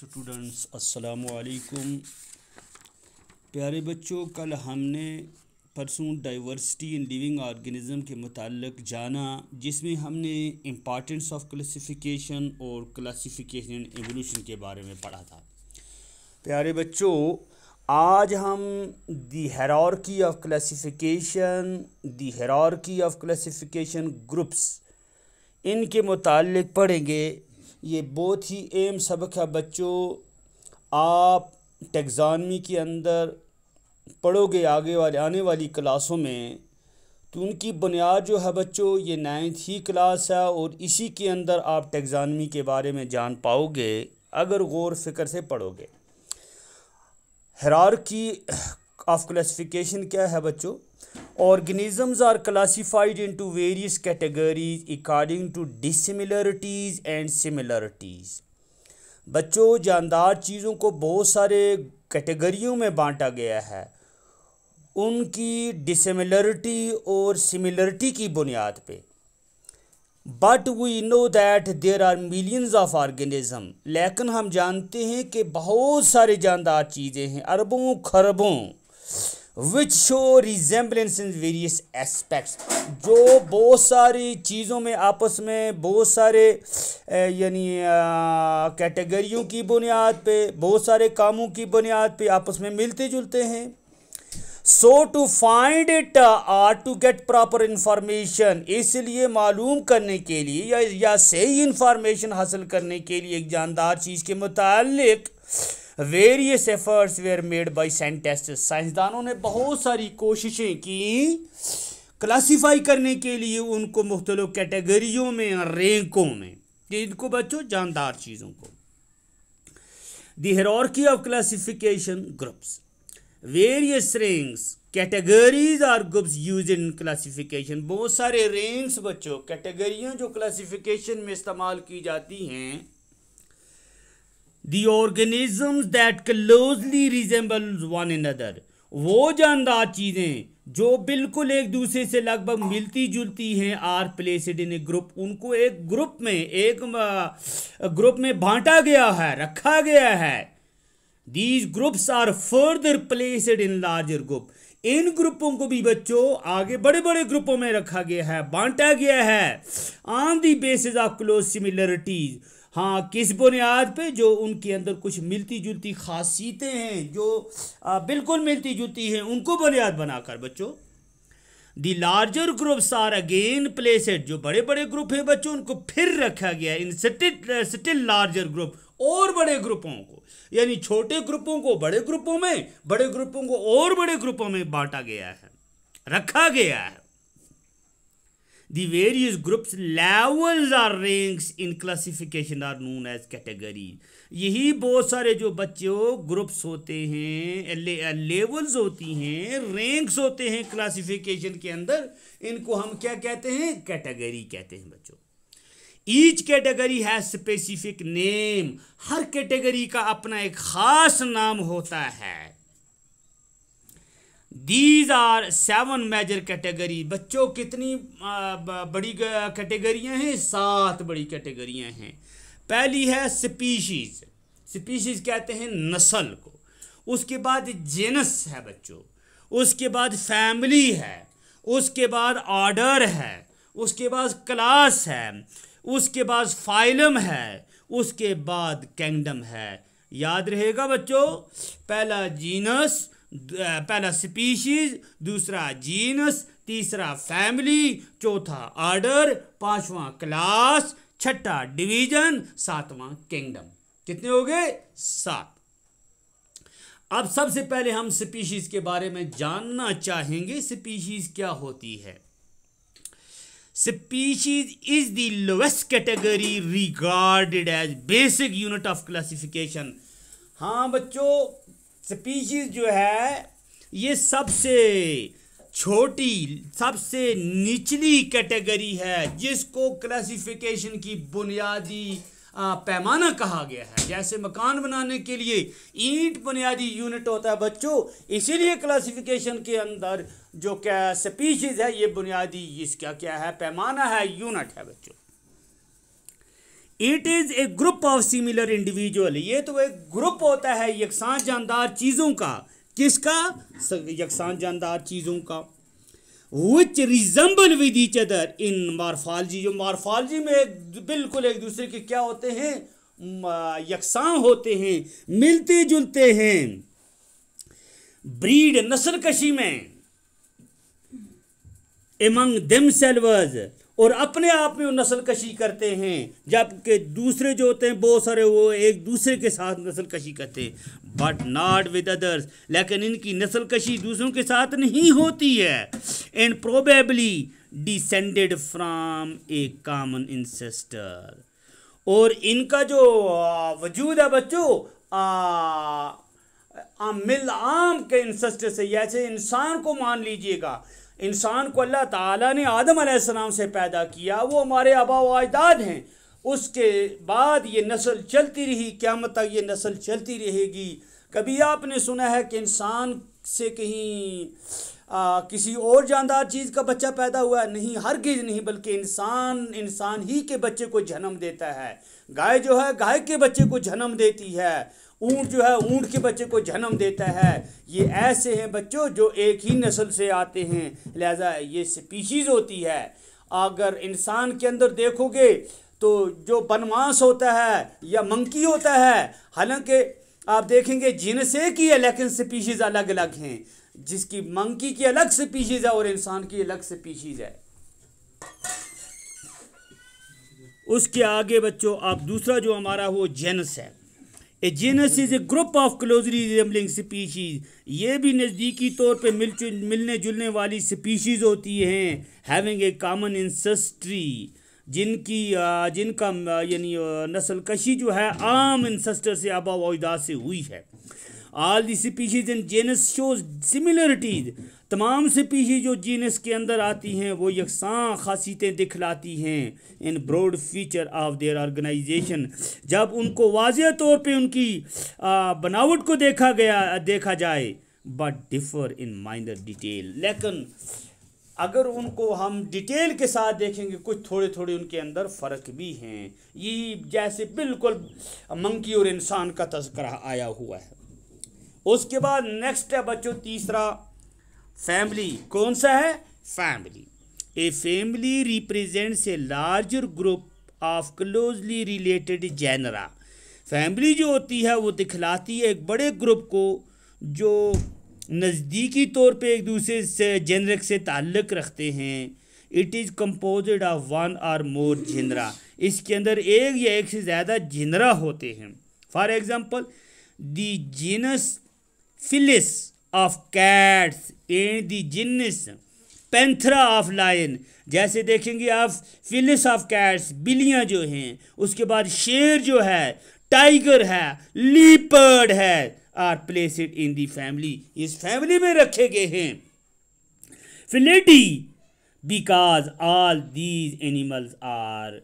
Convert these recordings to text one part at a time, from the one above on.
Students अस्सलामु अलैकुम। प्यारे बच्चों, कल हमने परसों डाइवर्सिटी इन लिविंग ऑर्गेनिज्म के मुताल्लिक जाना, जिसमें हमने इम्पॉर्टेंस ऑफ क्लासिफिकेशन और क्लासिफिकेशन इन एवोल्यूशन के बारे में पढ़ा था। प्यारे बच्चों, आज हम दी हायरार्की ऑफ क्लासिफिकेशन ग्रुप्स इनके मुताल्लिक पढ़ेंगे। ये बहुत ही अहम सबक है बच्चों। आप टैक्सोनॉमी के अंदर पढ़ोगे आने वाली क्लासों में, तो उनकी बुनियाद जो है बच्चों ये 9th ही क्लास है, और इसी के अंदर आप टैक्सोनॉमी के बारे में जान पाओगे अगर गौर फिक्र से पढ़ोगे। हायरार्की ऑफ क्लासिफिकेशन क्या है बच्चों? Organisms are classified into various categories according to dissimilarities and similarities। बच्चों, जानदार चीज़ों को बहुत सारे कैटेगरियों में बांटा गया है उनकी डिसिमिलरिटी और सिमिलरिटी की बुनियाद पे। But we know that there are millions of organism, लेकिन हम जानते हैं कि बहुत सारे जानदार चीज़ें हैं, अरबों खरबों, which show resemblance in various aspects, जो बहुत सारी चीज़ों में आपस में बहुत सारे यानी कैटेगरियों की बुनियाद पे, बहुत सारे कामों की बुनियाद पे आपस में मिलते जुलते हैं। So to find it or to get proper information, इसलिए मालूम करने के लिए या सही इंफॉर्मेशन हासिल करने के लिए एक जानदार चीज़ के मुताल्लिक various efforts were made by scientists, साइंसदानों ने बहुत सारी कोशिशें की क्लासीफाई करने के लिए उनको मुख्तलिफ कैटेगरियों में, रैंकों में, इनको बच्चों जानदार चीज़ों को। The hierarchy of classification groups, various ranks, categories और ग्रुप्स यूज इन क्लासिफिकेशन। बहुत सारे रैंक्स बच्चों, कैटेगरियाँ जो क्लासिफिकेशन में इस्तेमाल की जाती हैं। The organisms that closely resemble one another, वो जानदार चीज़ें जो बिल्कुल एक दूसरे से लगभग मिलती जुलती हैं, are placed in a group, उनको एक ग्रुप में बांटा गया है, रखा गया है। These groups are further placed in larger group, इन ग्रुपों को भी बच्चों आगे बड़े बड़े ग्रुपों में रखा गया है, बांटा गया है। On the basis of close similarities, हाँ, किस बुनियाद पे? जो उनके अंदर कुछ मिलती जुलती खासियतें हैं, जो बिल्कुल मिलती जुलती हैं, उनको बुनियाद बनाकर बच्चों। The larger groups are again placed, जो बड़े बड़े ग्रुप हैं बच्चों उनको फिर रखा गया इन स्टिल लार्जर ग्रुप, और बड़े ग्रुपों को, यानी छोटे ग्रुपों को बड़े ग्रुपों में, बड़े ग्रुपों को और बड़े ग्रुपों में बांटा गया है, रखा गया है। The various groups levels or ranks in classification are known as categories। यही बहुत सारे जो बच्चों ग्रुप्स होते हैं, लेवल्स होती हैं, रैंक्स होते हैं क्लासिफिकेशन के अंदर, इनको हम क्या कहते हैं? कैटेगरी कहते हैं बच्चों। Each category has specific name, her category का अपना एक खास नाम होता है। These are 7 major category. बच्चों कितनी बड़ी कैटेगरियां हैं? 7 बड़ी कैटेगरियां हैं। पहली है स्पीशीज, स्पीशीज कहते हैं नस्ल को। उसके बाद जेनस है बच्चों, उसके बाद फैमिली है, उसके बाद ऑर्डर है, उसके बाद क्लास है, उसके बाद फाइलम है, उसके बाद किंगडम है। याद रहेगा बच्चों, पहला जीनस, पहला स्पीशीज, दूसरा जीनस, तीसरा फैमिली, चौथा ऑर्डर, पांचवा क्लास, छठा डिवीजन, सातवां किंगडम। कितने हो गए? 7। अब सबसे पहले हम स्पीशीज के बारे में जानना चाहेंगे। स्पीशीज क्या होती है? Species is the lowest category regarded as basic unit of classification. हाँ बच्चों, स्पीशीज जो है ये सबसे छोटी, सबसे निचली कैटेगरी है, जिसको क्लासिफिकेशन की बुनियादी पैमाना कहा गया है। जैसे मकान बनाने के लिए ईंट बुनियादी यूनिट होता है बच्चों, इसीलिए क्लासिफिकेशन के अंदर जो क्या स्पीशीज है ये बुनियादी इसका क्या है? पैमाना है, यूनिट है बच्चों। It is a group of similar individual, ये तो एक ग्रुप होता है यकसान जानदार चीज़ों का, किसका, यकसान जानदार चीज़ों का, which resemble with each other in morphology, जो मॉर्फोलॉजी में बिल्कुल एक दूसरे के क्या होते हैं, यकसान होते हैं, मिलते जुलते हैं। ब्रीड नस्ल कशी में, एमंग देमसेल्व्स, और अपने आप में वो नस्ल कशी करते हैं, जबकि दूसरे जो होते हैं बहुत सारे वो एक दूसरे के साथ नस्ल कशी करते हैं, बट नॉट विद अदर्स, लेकिन इनकी नस्ल कशी दूसरों के साथ नहीं होती है। And probably descended from A common ancestor, और इनका जो वजूद है बच्चों मिल आम के इंसेस्टर से, जैसे इंसान को मान लीजिएगा, इंसान को अल्लाह ताला ने आदम अलैहिस्सलाम से पैदा किया, वो हमारे आबा व अजदाद हैं, उसके बाद ये नस्ल चलती रही, क़यामत तक ये नस्ल चलती रहेगी। कभी आपने सुना है कि इंसान से कहीं किसी और जानदार चीज़ का बच्चा पैदा हुआ? नहीं, हरगिज़ नहीं, बल्कि इंसान ही के बच्चे को जन्म देता है। गाय जो है गाय के बच्चे को जन्म देती है, ऊँट जो है ऊँट के बच्चे को जन्म देता है। ये ऐसे हैं बच्चों जो एक ही नस्ल से आते हैं, लिहाजा ये स्पीशीज़ होती है। अगर इंसान के अंदर देखोगे तो जो बनमास होता है या मंकी होता है, हालांकि आप देखेंगे जिनस एक ही है लेकिन स्पीशीज़ अलग अलग हैं, जिसकी मंकी की अलग स्पीशीज़ है और इंसान की अलग स्पीशीज़ है। उसके आगे बच्चों आप दूसरा जो हमारा वो जेनस है। A genus is a group of closely resembling species, ये भी नज़दीकी तौर पे मिलने जुलने वाली स्पीशीज़ होती हैं, हैविंग ए कॉमन इंसेस्ट्री, जिनका यानी नस्ल कशी जो है आम इंसेस्टर से आबा व अजदाद से हुई है। All the species in genus shows similarities, तमाम स्पीशीज़ जो जीनस के अंदर आती हैं वो यकसां खासियतें दिखलाती हैं। In broad feature of their organisation, जब उनको वाज़ेह तौर पे उनकी बनावट को देखा जाए, but differ in minor detail, लेकिन अगर उनको हम डिटेल के साथ देखेंगे कुछ थोड़े थोड़े उनके अंदर फ़र्क भी हैं। ये जैसे बिल्कुल मंकी और इंसान का तज़किरा आया हुआ है। उसके बाद नेक्स्ट है बच्चों तीसरा, फैमिली। कौन सा है? Family. A family represents a larger group of closely related genera. Family जो होती है वो दिखलाती है एक बड़े ग्रुप को जो नज़दीकी तौर पे एक दूसरे से जेनरिक से ताल्लुक़ रखते हैं। It is composed of one और मोर जेनरा, इसके अंदर एक या एक से ज़्यादा जेनरा होते हैं। For example the genus Felis of cats and the genus Panthera of lion, जैसे देखेंगे आप फिलिस ऑफ कैट्स बिल्लियाँ जो हैं, उसके बाद शेर जो है, टाइगर है, लीपर्ड है, are placed in the family, इस फैमिली में रखे गए हैं। Felidae because all these animals are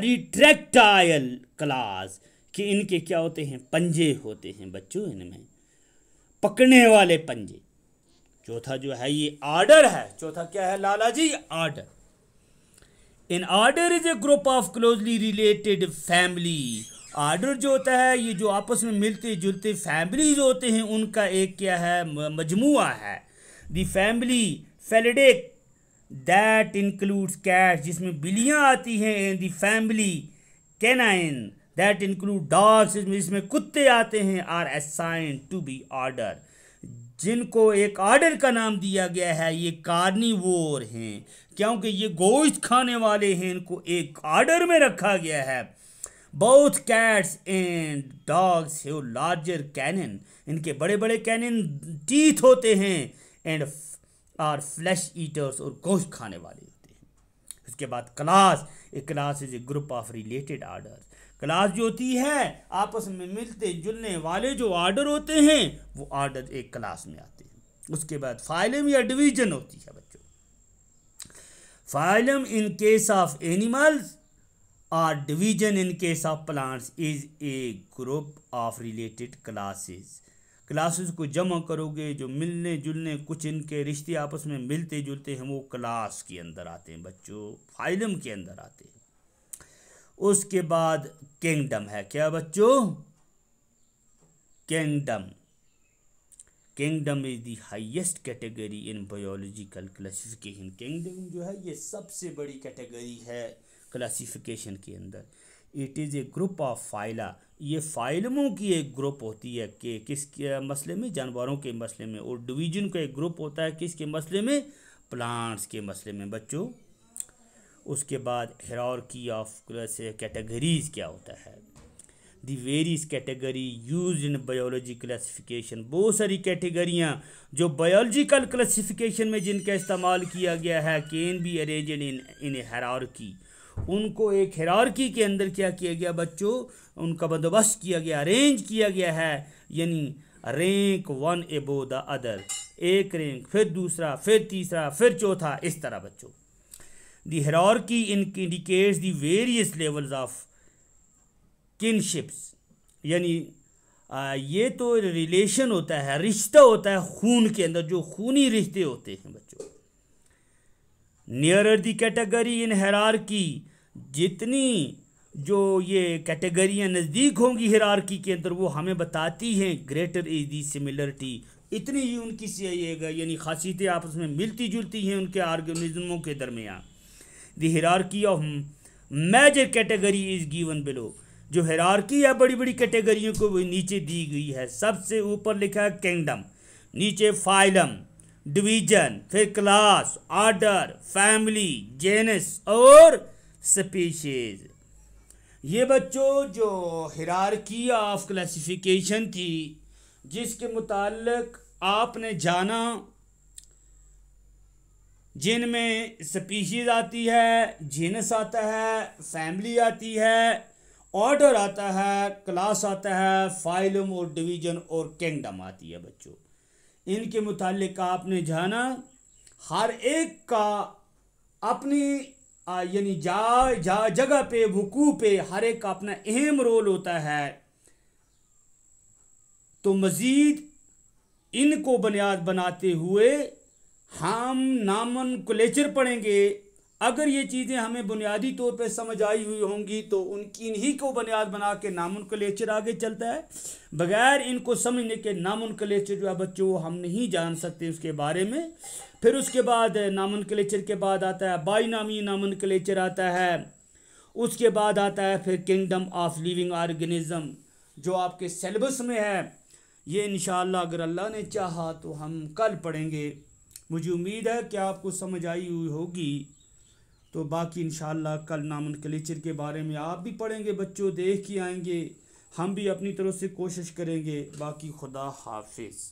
retractile claws, कि इनके क्या होते हैं? पंजे होते हैं बच्चों, इनमें पकड़ने वाले पंजे। चौथा जो है ये आर्डर है। चौथा क्या है Lala ji? Order. In order is a group of closely related family. Order जो होता है ये जो आपस में मिलते जुलते फैमिलीज होते हैं उनका एक क्या है? मजमुआ है। The family Felidae that includes cat, जिसमें बिल्लियाँ आती हैं। And the family canine that include dogs, जिसमें कुत्ते आते हैं। Are assigned to be order, जिनको एक ऑर्डर का नाम दिया गया है। ये कार्निवोर हैं क्योंकि ये गोश्त खाने वाले हैं, इनको एक ऑर्डर में रखा गया है। Both cats and dogs have larger canon, इनके बड़े बड़े कैनन टीथ होते हैं। एंड आर फ्लैश ईटर्स, और गोश्त खाने वाले होते हैं। उसके बाद class, A class is a group of related order. Class जो होती है आपस में मिलते जुलने वाले जो ऑर्डर होते हैं वो ऑर्डर एक क्लास में आते हैं। उसके बाद फाइलम या डिवीजन होती है बच्चों। Phylum in case of animals और division in case of plants is a group of related classes. Classes को जमा करोगे, जो मिलने जुलने कुछ इनके रिश्ते आपस में मिलते जुलते हैं वो क्लास के अंदर आते हैं बच्चों, फाइलम के अंदर आते हैं। उसके बाद किंगडम है, क्या बच्चों? Kingdom. Kingdom is the highest category in biological classification. Kingdom जो है ये सबसे बड़ी कैटेगरी है क्लासिफिकेशन के अंदर। It is a group of phyla, ये फाइलमों की एक ग्रुप होती है कि किसके मसले में? जानवरों के मसले में। और डिवीजन का एक ग्रुप होता है किसके मसले में? प्लांट्स के मसले में बच्चों। उसके बाद हायरार्की ऑफ कैटेगरीज क्या होता है? The various category use in biology classification. बहुत सारी कैटेगरियाँ जो बायोलॉजिकल क्लासिफिकेशन में जिनका इस्तेमाल किया गया है, can be arranged in hierarchy. उनको एक हायरार्की के अंदर क्या किया गया बच्चों? उनका बंदोबस्त किया गया, अरेंज किया गया है, यानी rank one above the other. एक रैंक, फिर दूसरा, फिर तीसरा, फिर चौथा, इस तरह बच्चों। The hierarchy indicates the various levels of kinships, यानी ये तो रिलेशन होता है, रिश्ता होता है खून के अंदर, जो खूनी रिश्ते होते हैं बच्चों। Nearer the category in hierarchy, जितनी जो ये कैटेगरियाँ नज़दीक होंगी हायरार्की के अंदर वो हमें बताती हैं ग्रेटर इज दी सिमिलरिटी, इतनी ही उनकी यानी खासियतें आपस में मिलती जुलती हैं उनके ऑर्गेनिज्मों के दरमियान। The hierarchy of major category is given below, जो हायरार्की है बड़ी बड़ी कैटेगरियों को वो नीचे दी गई है। सबसे ऊपर लिखा है किंगडम, नीचे फाइलम, डिवीजन, फिर क्लास, ऑर्डर, फैमिली, जेनस और स्पीशीज। ये बच्चों जो हायरार्की ऑफ क्लासिफिकेशन थी जिसके मुताल्लिक आपने जाना, जिनमें स्पीशीज आती है, जेनस आता है, फैमिली आती है, ऑर्डर आता है, क्लास आता है, फाइलम और डिवीजन और किंगडम आती है बच्चों। इनके मुतालिक आपने जाना हर एक का अपनी यानी जगह पे, वकू पे हर एक का अपना अहम रोल होता है। तो मज़ीद इनको बुनियाद बनाते हुए हम नॉमेनक्लेचर पढ़ेंगे। अगर ये चीज़ें हमें बुनियादी तौर पे समझ आई हुई होंगी तो इन्हीं को बुनियाद बना के नॉमेनक्लेचर आगे चलता है। बगैर इनको समझने के नॉमेनक्लेचर जो है बच्चों वो हम नहीं जान सकते उसके बारे में। फिर उसके बाद नॉमेनक्लेचर के बाद आता है बाइनॉमी नॉमेनक्लेचर आता है। उसके बाद आता है फिर किंगडम ऑफ लिविंग ऑर्गेनिज्म जो आपके सिलेबस में है। ये इंशाअल्लाह अगर अल्लाह ने चाहा तो हम कल पढ़ेंगे। मुझे उम्मीद है कि आपको समझ आई हुई होगी। तो बाकी इंशाअल्लाह कल नॉमेनक्लेचर के बारे में आप भी पढ़ेंगे बच्चों, देख के आएंगे, हम भी अपनी तरफ से कोशिश करेंगे। बाकी खुदा हाफिज़।